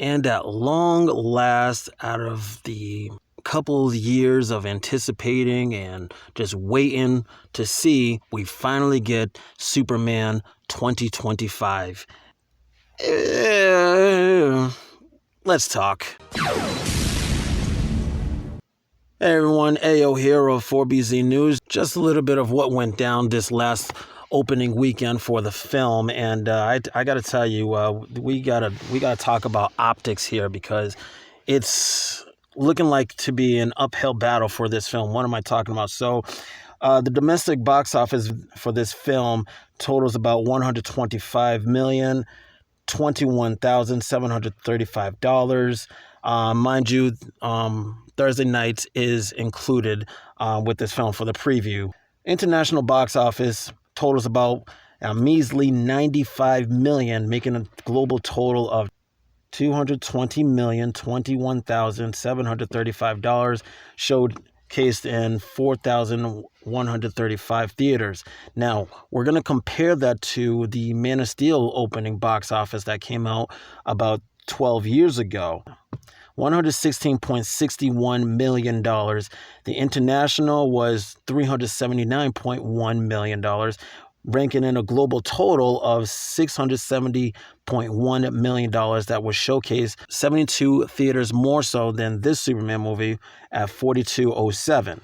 And at long last, out of the couple of years of anticipating and just waiting to see, we finally get Superman 2025. Let's talk. Hey everyone, AO here of 4BZ News. Just a little bit of what went down this last opening weekend for the film, and I got to tell you, we gotta talk about optics here because it's looking like to be an uphill battle for this film. What am I talking about? So, the domestic box office for this film totals about $125,021,735. Mind you, Thursday night is included with this film for the preview. International box office totals about a measly $95 million, making a global total of $220,021,735, showcased in 4,135 theaters. Now, we're going to compare that to the Man of Steel opening box office that came out about 12 years ago. $116.61 million. The international was $379.1 million, ranking in a global total of $670.1 million that was showcased 72 theaters more so than this Superman movie at 4,207.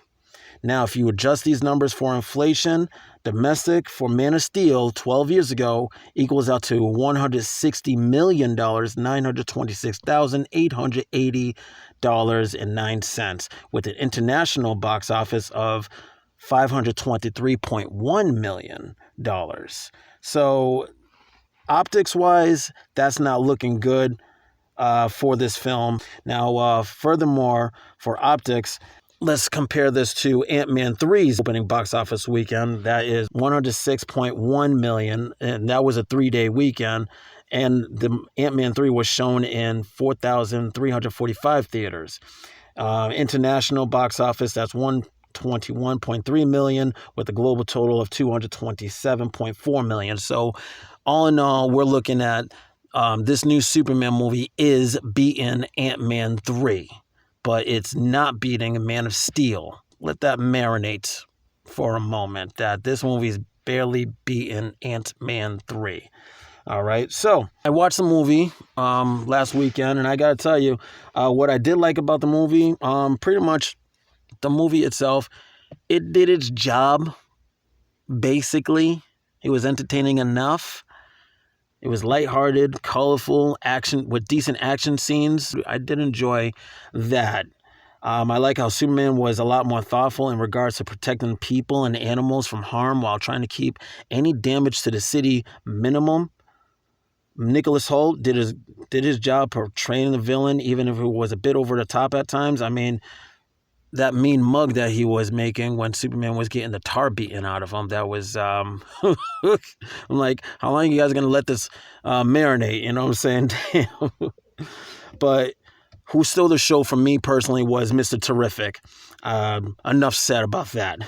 Now, if you adjust these numbers for inflation, domestic for Man of Steel 12 years ago equals out to $160,926,880.09, with an international box office of $523.1 million. So, optics-wise, that's not looking good for this film. Now, furthermore, for optics, let's compare this to Ant-Man 3's opening box office weekend. That is $106.1 million, and that was a 3-day weekend. And the Ant-Man 3 was shown in 4,345 theaters. International box office, that's $121.3 million, with a global total of $227.4 million. So, all in all, we're looking at this new Superman movie is beating Ant-Man 3. But it's not beating Man of Steel. Let that marinate for a moment, that this movie's barely beaten Ant-Man 3. All right, so I watched the movie last weekend, and I got to tell you, what I did like about the movie, pretty much the movie itself, it did its job, basically. It was entertaining enough. It was lighthearted, colorful, action with decent action scenes. I did enjoy that. I like how Superman was a lot more thoughtful in regards to protecting people and animals from harm while trying to keep any damage to the city minimum. Nicholas Hoult did his job portraying the villain, even if it was a bit over the top at times. I mean, that mean mug that he was making when Superman was getting the tar beaten out of him, that was, I'm like, how long are you guys going to let this marinate? You know what I'm saying? Damn. But who stole the show from me personally was Mr. Terrific. Enough said about that.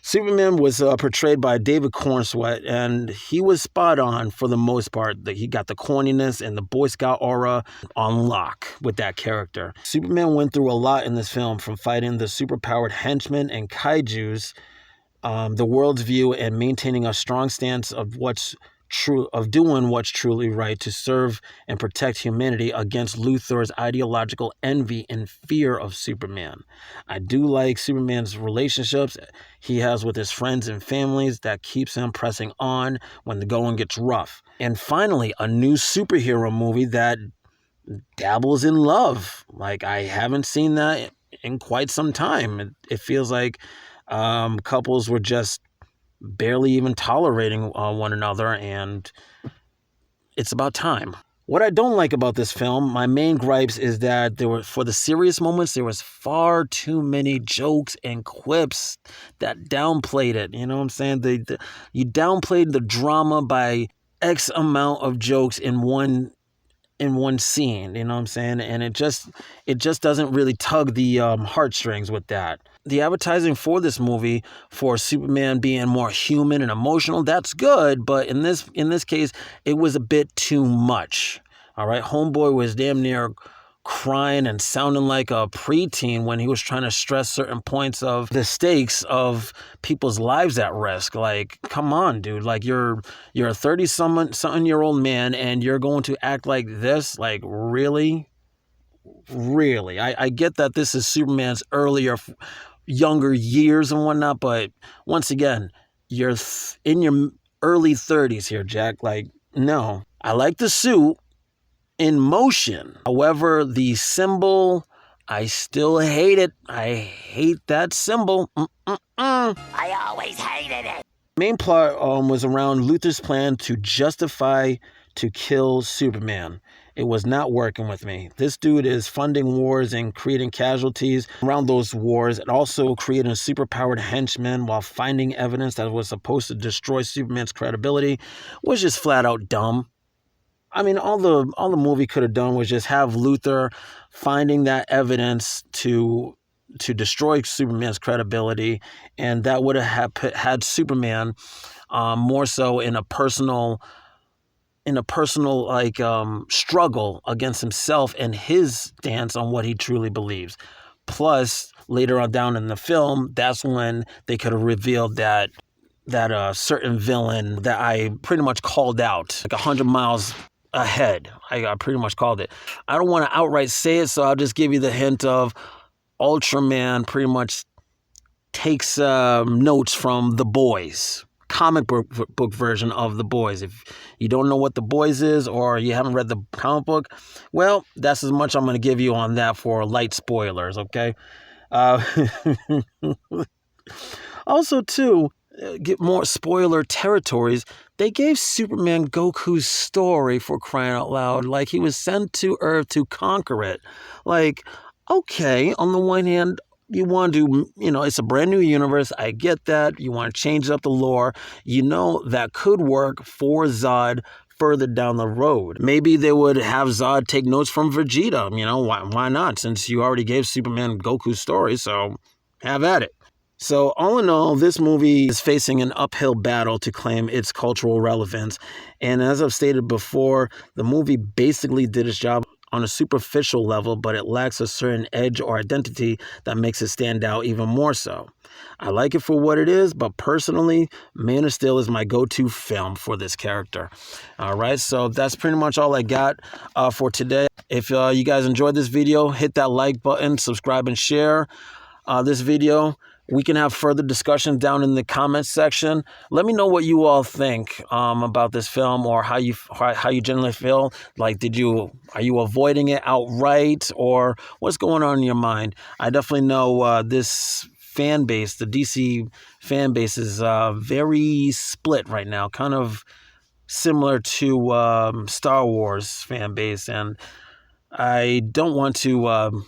Superman was portrayed by David Cornsweet, and he was spot on for the most part. He got the corniness and the Boy Scout aura on lock with that character. Superman went through a lot in this film, from fighting the superpowered henchmen and kaijus, the world's view, and maintaining a strong stance of doing what's truly right to serve and protect humanity against Luthor's ideological envy and fear of Superman. I do like Superman's relationships he has with his friends and families that keeps him pressing on when the going gets rough. And finally, a new superhero movie that dabbles in love. Like, I haven't seen that in quite some time. It feels like couples were just barely even tolerating one another, and it's about time. What I don't like about this film, my main gripes, is that for the serious moments, there was far too many jokes and quips that downplayed it. You know what I'm saying? You downplayed the drama by X amount of jokes in one scene, you know what I'm saying? And it just doesn't really tug the heartstrings with that. The advertising for this movie, for Superman being more human and emotional, that's good, but in this case, it was a bit too much. All right, homeboy was damn near crying and sounding like a preteen when he was trying to stress certain points of the stakes of people's lives at risk. Like, come on, dude. Like, you're a 30-something-year-old man and you're going to act like this? Like, really? Really? I get that this is Superman's younger years and whatnot, but once again, you're in your early 30s here, Jack. Like, no. I like the suit in motion. However, the symbol, I still hate it. I hate that symbol. I always hated it. Main plot was around Luthor's plan to justify to kill Superman. It was not working with me. This dude is funding wars and creating casualties around those wars, and also creating a superpowered henchman while finding evidence that was supposed to destroy Superman's credibility was just flat out dumb. I mean, all the movie could have done was just have Luthor finding that evidence to destroy Superman's credibility, and that would have had Superman more so in a personal like struggle against himself and his stance on what he truly believes. Plus, later on down in the film, that's when they could have revealed that certain villain that I pretty much called out like 100 miles ahead. I pretty much called it. I don't want to outright say it, so I'll just give you the hint of Ultraman pretty much takes notes from The Boys, comic book version of The Boys. If you don't know what The Boys is, or you haven't read the comic book, well, that's as much I'm going to give you on that for light spoilers, okay? Also, too, get more spoiler territories, they gave Superman Goku's story, for crying out loud, like he was sent to Earth to conquer it. Like, okay, on the one hand, you want to, it's a brand new universe. I get that. You want to change up the lore. That could work for Zod further down the road. Maybe they would have Zod take notes from Vegeta. Why not? Since you already gave Superman Goku's story, so have at it. So all in all, this movie is facing an uphill battle to claim its cultural relevance. And as I've stated before, the movie basically did its job on a superficial level, but it lacks a certain edge or identity that makes it stand out even more so. I like it for what it is, but personally, Man of Steel is my go-to film for this character. All right, so that's pretty much all I got for today. If you guys enjoyed this video, hit that like button, subscribe, and share this video. We can have further discussion down in the comments section. Let me know what you all think about this film, or how you generally feel. Like, are you avoiding it outright, or what's going on in your mind? I definitely know this fan base, the DC fan base, is very split right now, kind of similar to Star Wars fan base, and I don't want to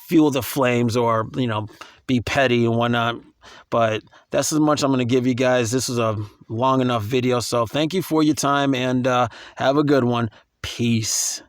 fuel the flames or be petty and whatnot, but that's as much I'm going to give you guys. This is a long enough video, so thank you for your time, and have a good one. Peace.